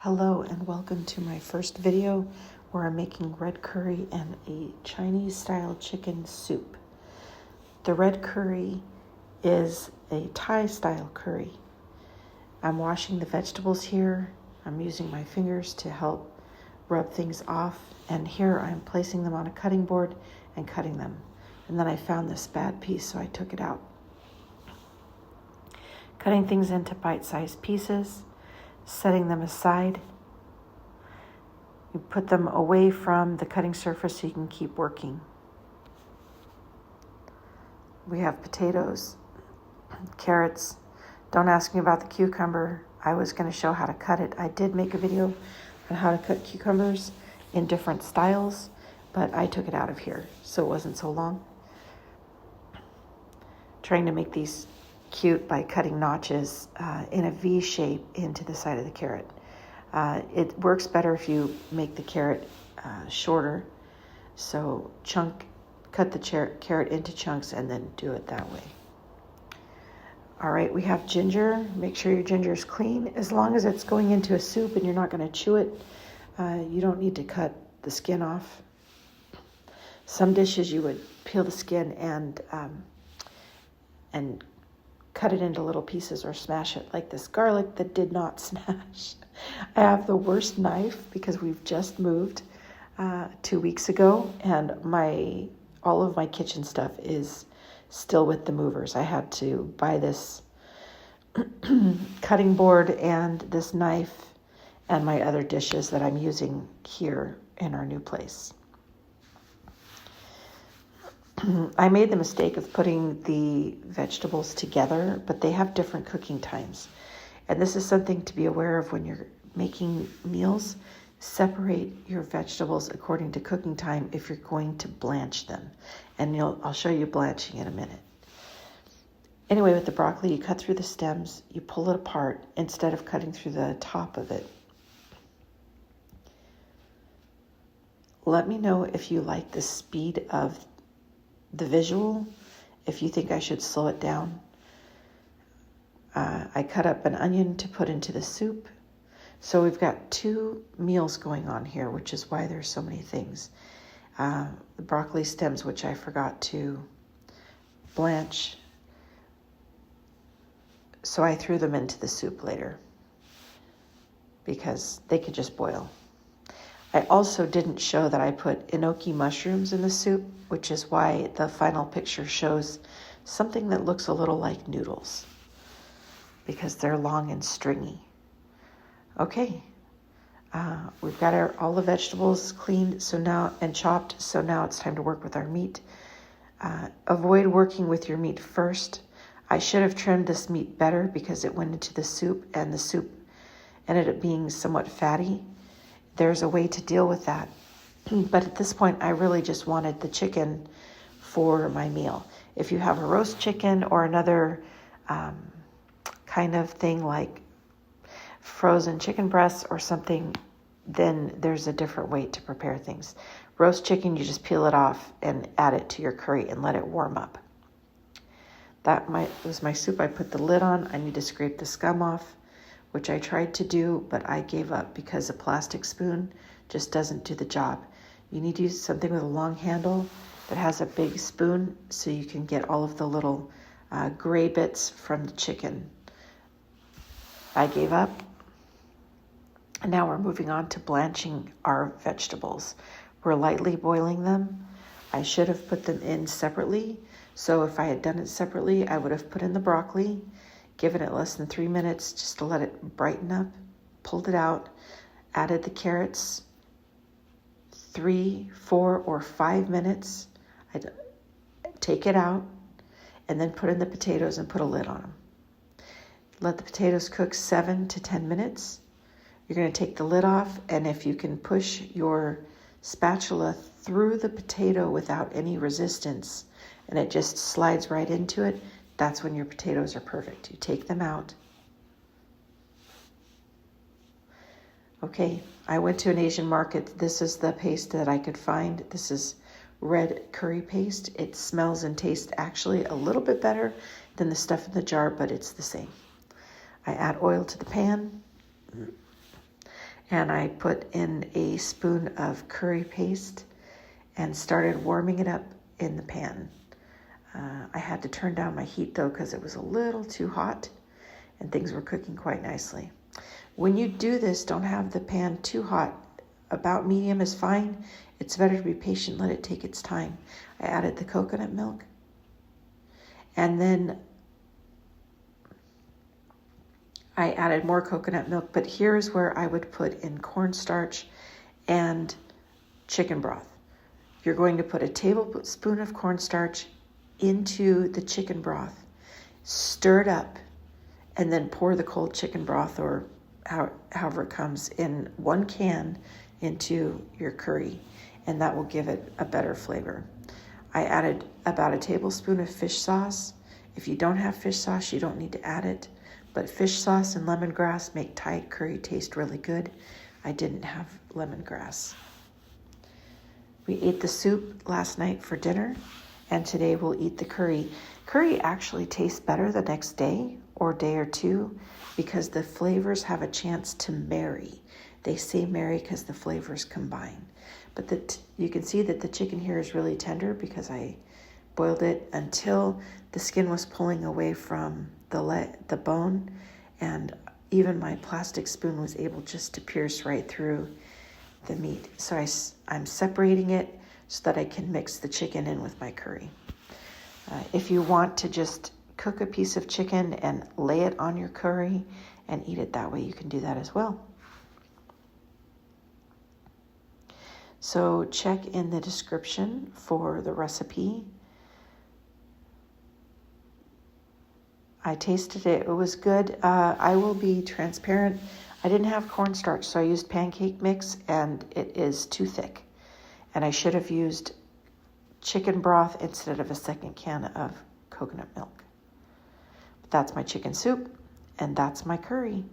Hello and welcome to my first video where I'm making red curry and a Chinese style chicken soup. The red curry is a Thai style curry. I'm washing the vegetables here. I'm using my fingers to help rub things off, and here I'm placing them on a cutting board and cutting them. And then I found this bad piece, so I took it out. Cutting things into bite-sized pieces, setting them aside. You put them away from the cutting surface so you can keep working. We have potatoes, carrots. Don't ask me about the cucumber. I was going to show how to cut it. I did make a video on how to cut cucumbers in different styles, but I took it out of here so it wasn't so long. Trying to make these cute by cutting notches in a V shape into the side of the carrot. It works better if you make the carrot shorter. So cut the carrot into chunks and then do it that way. All right, we have ginger. Make sure your ginger is clean. As long as it's going into a soup and you're not going to chew it, you don't need to cut the skin off. Some dishes you would peel the skin and cut it into little pieces or smash it, like this garlic that did not smash. I have the worst knife because we've just moved 2 weeks ago, and all of my kitchen stuff is still with the movers. I had to buy this cutting board and this knife and my other dishes that I'm using here in our new place. I made the mistake of putting the vegetables together, but they have different cooking times. And this is something to be aware of when you're making meals. Separate your vegetables according to cooking time if you're going to blanch them. And I'll show you blanching in a minute. Anyway, with the broccoli, you cut through the stems, you pull it apart instead of cutting through the top of it. Let me know if you like the speed of the visual, if you think I should slow it down. I cut up an onion to put into the soup. So we've got 2 meals going on here, which is why there's so many things. The broccoli stems, which I forgot to blanch, so I threw them into the soup later because they could just boil. I also didn't show that I put enoki mushrooms in the soup, which is why the final picture shows something that looks a little like noodles because they're long and stringy. Okay, we've got all the vegetables cleaned and chopped, so now it's time to work with our meat. Avoid working with your meat first. I should have trimmed this meat better because it went into the soup and the soup ended up being somewhat fatty. There's a way to deal with that. But at this point, I really just wanted the chicken for my meal. If you have a roast chicken or another kind of thing like frozen chicken breasts or something, then there's a different way to prepare things. Roast chicken, you just peel it off and add it to your curry and let it warm up. That was my soup. I put the lid on. I need to scrape the scum off, which I tried to do, but I gave up because a plastic spoon just doesn't do the job. You need to use something with a long handle that has a big spoon so you can get all of the little gray bits from the chicken. I gave up. And now we're moving on to blanching our vegetables. We're lightly boiling them. I should have put them in separately. So if I had done it separately, I would have put in the broccoli, given it less than 3 minutes just to let it brighten up, pulled it out, added the carrots, 3, 4, or 5 minutes. I'd take it out and then put in the potatoes and put a lid on them. Let the potatoes cook 7 to 10 minutes. You're going to take the lid off, and if you can push your spatula through the potato without any resistance and it just slides right into it, that's when your potatoes are perfect. You take them out. Okay, I went to an Asian market. This is the paste that I could find. This is red curry paste. It smells and tastes actually a little bit better than the stuff in the jar, but it's the same. I add oil to the pan. And I put in a spoon of curry paste and started warming it up in the pan. I had to turn down my heat though because it was a little too hot and things were cooking quite nicely. When you do this, don't have the pan too hot. About medium is fine. It's better to be patient, let it take its time. I added the coconut milk, and then I added more coconut milk, but here's where I would put in cornstarch and chicken broth. You're going to put a tablespoon of cornstarch into the chicken broth, stir it up, and then pour the cold chicken broth, or however it comes, in one can into your curry, and that will give it a better flavor. I added about a tablespoon of fish sauce. If you don't have fish sauce, you don't need to add it, but fish sauce and lemongrass make Thai curry taste really good. I didn't have lemongrass. We ate the soup last night for dinner, and today we'll eat the curry. Curry actually tastes better the next day or day or two because the flavors have a chance to marry. They say marry because the flavors combine. But you can see that the chicken here is really tender because I boiled it until the skin was pulling away from the bone, and even my plastic spoon was able just to pierce right through the meat. So I'm separating it so that I can mix the chicken in with my curry. If you want to just cook a piece of chicken and lay it on your curry and eat it that way, you can do that as well. So check in the description for the recipe. I tasted it. It was good. I will be transparent. I didn't have cornstarch, so I used pancake mix, and it is too thick. And I should have used chicken broth instead of a second can of coconut milk. But that's my chicken soup, and that's my curry.